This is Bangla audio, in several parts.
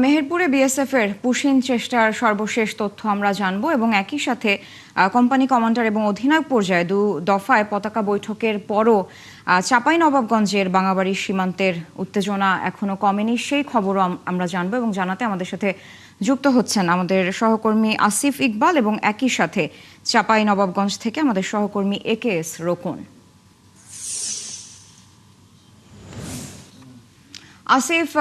মেহেরপুরে বিএসএফ এর পুশিং চেষ্টার সর্বশেষ তথ্য আমরা জানবো এবং একই সাথে কোম্পানি কমান্ডার এবং অধিনায়ক পর্যায়ে দফায় পতাকা বৈঠকের পরও চাঁপাইনবাবগঞ্জের বাঙাবাড়ি সীমান্তের উত্তেজনা এখনো কমেনি, সেই খবরও আমরা জানবো এবং জানাতে আমাদের সাথে যুক্ত হচ্ছেন আমাদের সহকর্মী আসিফ ইকবাল এবং একই সাথে চাঁপাইনবাবগঞ্জ থেকে আমাদের সহকর্মী AKS রোকন। আসিফ,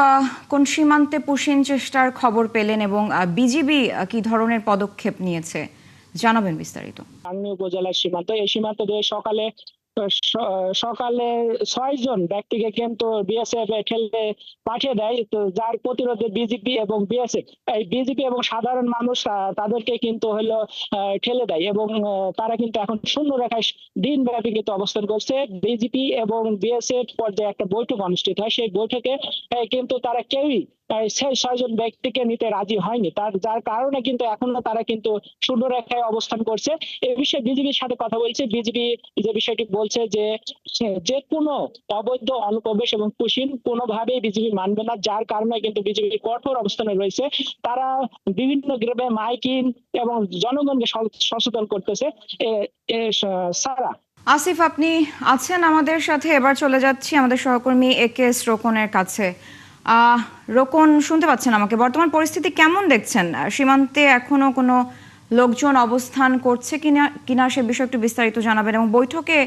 কোন সীমান্তে পুশিং চেষ্টার খবর পেলেন এবং বিজিবি কি ধরনের পদক্ষেপ নিয়েছে জানাবেন বিস্তারিত। উপজেলার সীমান্ত, এই সীমান্ত দিয়ে সকালে 6 জন ব্যক্তিকে কিন্তু বিএসএফ ঠেলে পাঠিয়ে দেয়, তো যার প্রতিরোধে বিজেপি এবং বিএসএফ, এই বিজেপি এবং সাধারণ মানুষ তাদেরকে কিন্তু ঠেলে দেয় এবং তারা কিন্তু এখন শূন্য রেখায় দিনব্যাপী কিন্তু অবস্থান করছে। বিজেপি এবং বিএসএফ পর্যায়ে একটা বৈঠক অনুষ্ঠিত হয়, সেই বৈঠকে কিন্তু তারা কেউই সেই 6 জন ব্যক্তিকে নিতে রাজি হয়নি, যার কারণে কিন্তু এখনো তারা কিন্তু শূন্য রেখায় অবস্থান করছে। এই বিষয়ে বিজেপির সাথে কথা বলছে। বিজেপি যে বিষয়টি বলছে যে কোনো অবৈধ অনুপ্রবেশ এবং পুশিং কোনোভাবেই বিজেপি মানবে না, যার কারণে কিন্তু বিজেপি কঠোর অবস্থানে রয়েছে। তারা বিভিন্ন গ্রামে মাইকিং এবং জনগণকে সচেতন করতেছে। সারা আসিফ, আপনি আছেন আমাদের সাথে, এবার চলে যাচ্ছি আমাদের সহকর্মী AKS রোকনের কাছে। রোকন, শুনতে পাচ্ছেন আমাকে? বর্তমান পরিস্থিতি কেমন দেখছেন? সীমান্তে এখনো কোনো লোকজন অবস্থান করছে কিনা সে বিষয়ে একটু বিস্তারিত জানাবেন এবং বৈঠকে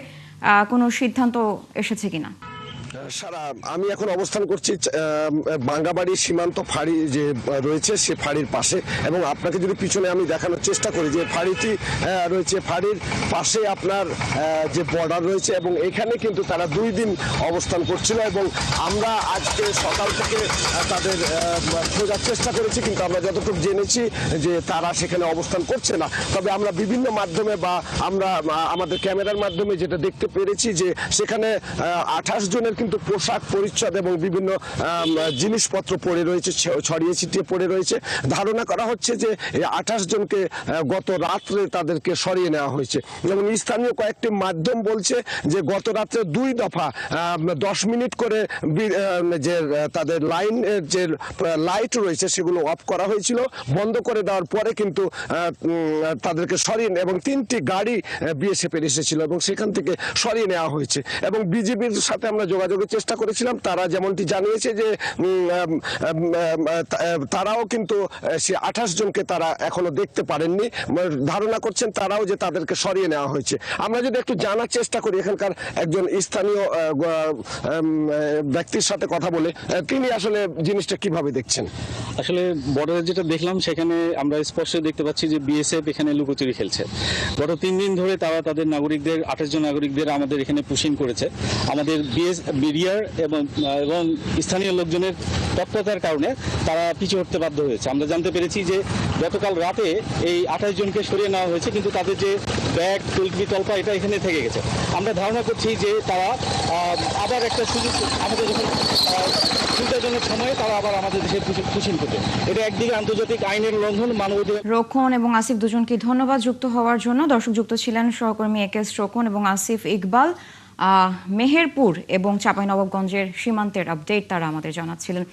কোনো সিদ্ধান্ত এসেছে কিনা। সারা, আমি এখন অবস্থান করছি বাঙ্গাবাড়ি সীমান্ত ফাঁড়ি যে রয়েছে সে ফাঁড়ির পাশে, এবং আপনাকে যদি পিছনে আমি দেখানোর চেষ্টা করি যে ফাঁড়িটি রয়েছে, ফাঁড়ির পাশে আপনার যে বর্ডার রয়েছে এবং এখানে কিন্তু তারা 2 দিন অবস্থান করছিল এবং আমরা আজকে সকাল থেকে তাদের খোঁজার চেষ্টা করেছি, কিন্তু আমরা যতটুকু জেনেছি যে তারা সেখানে অবস্থান করছে না। তবে আমরা বিভিন্ন মাধ্যমে বা আমরা আমাদের ক্যামেরার মাধ্যমে যেটা দেখতে পেরেছি যে সেখানে 28 জনের কিন্তু পোশাক পরিচ্ছদ এবং বিভিন্ন জিনিসপত্র পড়ে রয়েছে, ছড়িয়ে ছিটিয়ে পড়ে রয়েছে। ধারণা করা হচ্ছে যে 28 জনকে গত রাত্রে তাদেরকে সরিয়ে নেওয়া হয়েছে এবং স্থানীয় কয়েকটি মাধ্যম বলছে যে গত রাত্রে 2 দফা 10 মিনিট করে যে তাদের যে লাইট রয়েছে সেগুলো অফ করা হয়েছিল, বন্ধ করে দেওয়ার পরে কিন্তু তাদেরকে সরিয়ে এবং 3টি গাড়ি বিএসএফ এর এসেছিল এবং সেখান থেকে সরিয়ে নেওয়া হয়েছে। এবং বিজিবির সাথে আমরা যোগাযোগের চেষ্টা করেছিলাম, তারা যেমনটি জানিয়েছে যে তারাও কিন্তু সে 28 জনকে তারা এখনো দেখতে পারেননি, ধারণা করছেন তারাও যে তাদেরকে সরিয়ে নেওয়া হয়েছে। আমরা যদি একটু জানার চেষ্টা করি এখানকার একজন স্থানীয় ব্যক্তির সাথে কথা বলে, তিনি আসলে জিনিসটা কিভাবে দেখছেন। আসলে বর্ডারে যেটা দেখলাম সেখানে আমরা স্পষ্ট দেখতে পাচ্ছি যে বিএসএফ এখানে লুকোচুরি খেলছে। গত 3 দিন ধরে তারা তাদের নাগরিকদের 28 জন নাগরিকদের আমাদের এখানে পুশিং করেছে। আমাদের বিডিআর এবং স্থানীয় লোকজনের তৎপরতার কারণে তারা পিছু হটতে বাধ্য হয়েছে। আমরা জানতে পেরেছি যে গতকাল রাতে এই 28 জনকে সরিয়ে নেওয়া হয়েছে, কিন্তু তাদের যে ব্যাগ টুলকি তল্পা এটা এখানে থেকে গেছে। আমরা ধারণা করছি যে তারা আবার একটা সুযোগ আমাদের যখন সুবিধাজনক সময়ে তারা আবার আমাদের দেশে পুশিং করবে। এটা একদিকে আন্তর্জাতিক আইনের লঙ্ঘন, মানবাধিকার। রোকন এবং আসিফ দুজনকে ধন্যবাদ যুক্ত হওয়ার জন্য। দর্শক, যুক্ত ছিলেন সহকর্মী AKS রোকন এবং আসিফ ইকবাল। মেহেরপুর এবং চাঁপাইনবাবগঞ্জের সীমান্তের আপডেট তারা আমাদের জানাচ্ছিলেন।